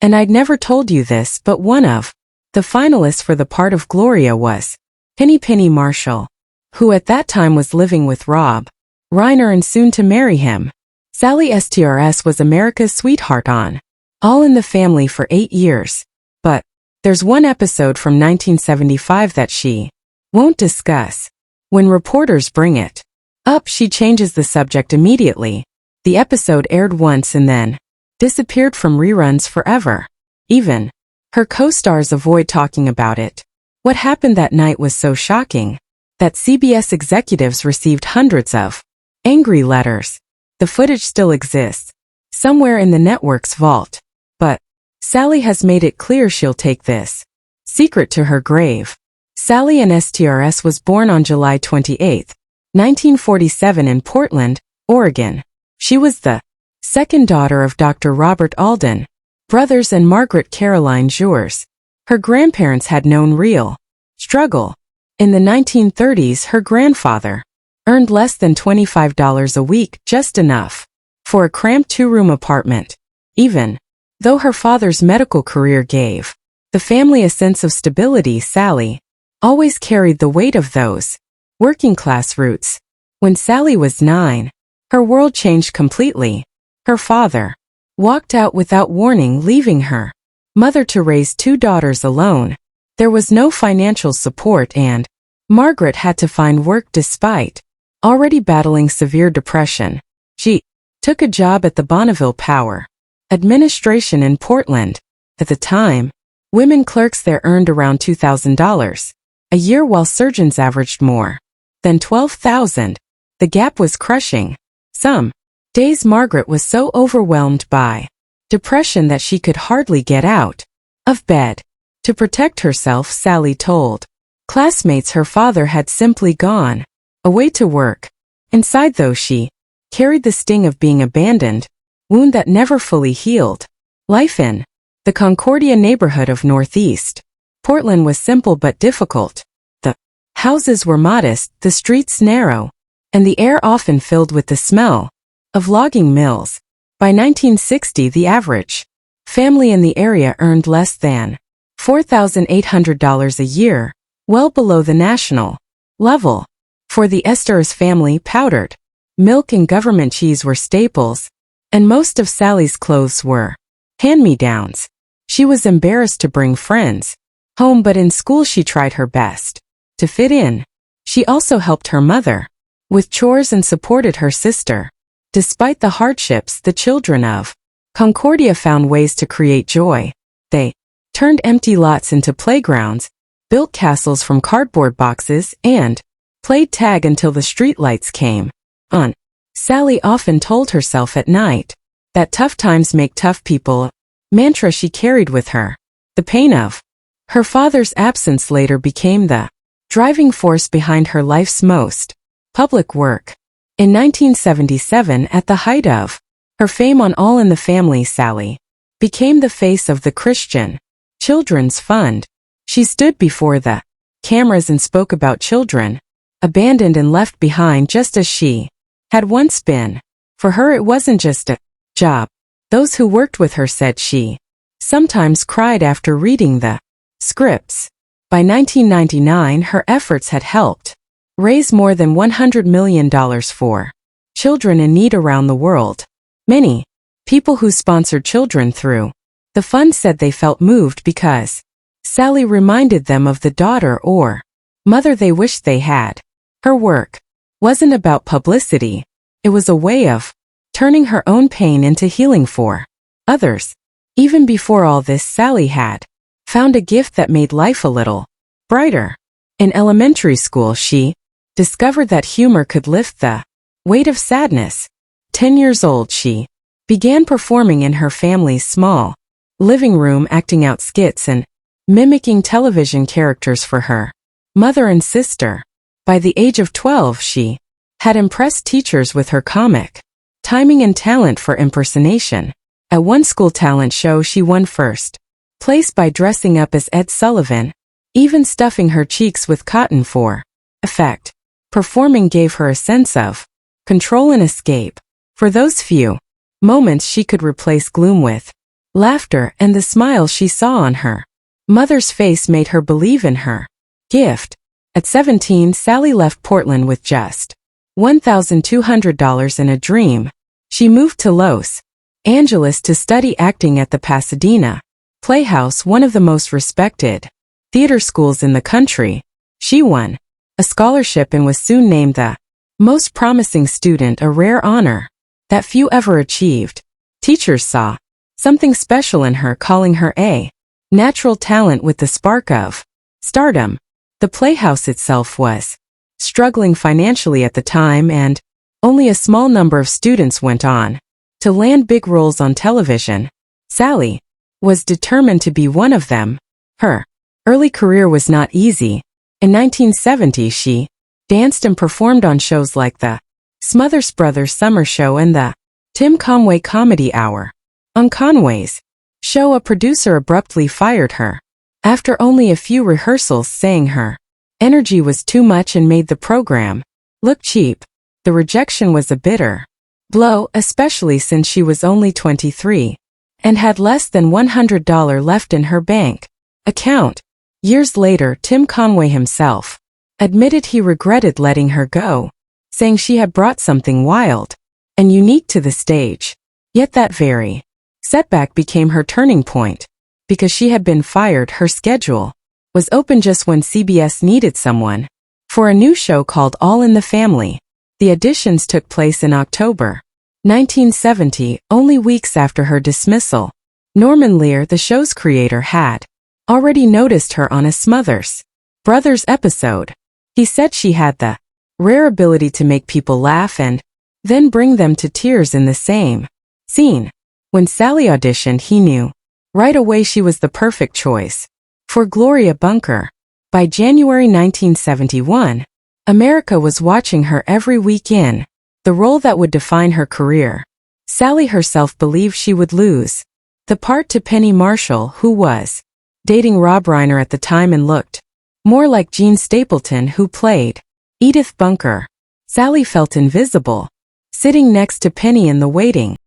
And I'd never told you this, but one of the finalists for the part of Gloria was Penny Marshall, who at that time was living with Rob Reiner and soon to marry him. Sally Struthers was America's sweetheart on All in the Family for 8 years. But there's one episode from 1975 that she won't discuss. When reporters bring it up, she changes the subject immediately. The episode aired once and then disappeared from reruns forever. Even her co-stars avoid talking about it. What happened that night was so shocking that CBS executives received hundreds of angry letters. The footage still exists somewhere in the network's vault, but Sally has made it clear she'll take this secret to her grave. Sally Ann Struthers was born on July 28, 1947 in Portland, Oregon. She was the second daughter of Dr. Robert Alden, brothers, and Margaret Caroline Jures. Her grandparents had known real struggle. In the 1930s, her grandfather earned less than $25 a week, just enough for a cramped 2-room apartment. Even though her father's medical career gave the family a sense of stability, Sally always carried the weight of those working-class roots. When Sally was 9, her world changed completely. Her father walked out without warning, leaving her mother to raise 2 daughters alone. There was no financial support, and Margaret had to find work despite already battling severe depression. She took a job at the Bonneville Power Administration in Portland. At the time, women clerks there earned around $2,000 a year, while surgeons averaged more than $12,000. The gap was crushing. Some days Margaret was so overwhelmed by depression that she could hardly get out of bed. To protect herself, Sally told classmates her father had simply gone away to work. Inside, though, she carried the sting of being abandoned, wound that never fully healed. Life in the Concordia neighborhood of Northeast Portland was simple but difficult. The houses were modest, the streets narrow, and the air often filled with the smell of logging mills. By 1960, the average family in the area earned less than $4,800 a year, well below the national level. For the Struthers family, powdered milk and government cheese were staples, and most of Sally's clothes were hand-me-downs. She was embarrassed to bring friends home, but in school she tried her best to fit in. She also helped her mother with chores and supported her sister. Despite the hardships, the children of Concordia found ways to create joy. They turned empty lots into playgrounds, built castles from cardboard boxes, and played tag until the streetlights came on. Sally often told herself at night that tough times make tough people, a mantra she carried with her. The pain of her father's absence later became the driving force behind her life's most public work. In 1977, at the height of her fame on All in the Family, Sally became the face of the Christian Children's Fund. She stood before the cameras and spoke about children abandoned and left behind, just as she had once been. For her, it wasn't just a job. Those who worked with her said she sometimes cried after reading the scripts. By 1999, her efforts had helped raise more than $100 million for children in need around the world. Many people who sponsored children through the fund said they felt moved because Sally reminded them of the daughter or mother they wished they had. Her work wasn't about publicity. It was a way of turning her own pain into healing for others. Even before all this, Sally had found a gift that made life a little brighter. In elementary school, she discovered that humor could lift the weight of sadness. 10 years old, she began performing in her family's small living room, acting out skits and mimicking television characters for her mother and sister. By the age of 12, she had impressed teachers with her comic timing and talent for impersonation. At one school talent show, she won first place by dressing up as Ed Sullivan, even stuffing her cheeks with cotton for effect. Performing gave her a sense of control and escape. For those few moments, she could replace gloom with laughter, and the smile she saw on her mother's face made her believe in her gift. At 17, Sally left Portland with just $1,200 and a dream. She moved to Los Angeles to study acting at the Pasadena Playhouse, one of the most respected theater schools in the country. She won a scholarship and was soon named the most promising student, a rare honor that few ever achieved. Teachers saw something special in her, calling her a natural talent with the spark of stardom. The Playhouse itself was struggling financially at the time, and only a small number of students went on to land big roles on television. Sally was determined to be one of them. Her early career was not easy. In 1970, she danced and performed on shows like the Smothers Brothers Summer Show and the Tim Conway Comedy Hour. On Conway's show, a producer abruptly fired her after only a few rehearsals, saying her energy was too much and made the program look cheap. The rejection was a bitter blow, especially since she was only 23 and had less than $100 left in her bank account. Years later, Tim Conway himself admitted he regretted letting her go, saying she had brought something wild and unique to the stage. Yet that very setback became her turning point. Because she had been fired, her schedule was open just when CBS needed someone for a new show called All in the Family. The auditions took place in October 1970, only weeks after her dismissal. Norman Lear, the show's creator, had already noticed her on a Smothers Brothers episode. He said she had the rare ability to make people laugh and then bring them to tears in the same scene. When Sally auditioned, he knew right away she was the perfect choice for Gloria Bunker. By January 1971, America was watching her every week in the role that would define her career. Sally herself believed she would lose the part to Penny Marshall, who was dating Rob Reiner at the time and looked more like Jean Stapleton, who played Edith Bunker. Sally felt invisible, sitting next to Penny in the waiting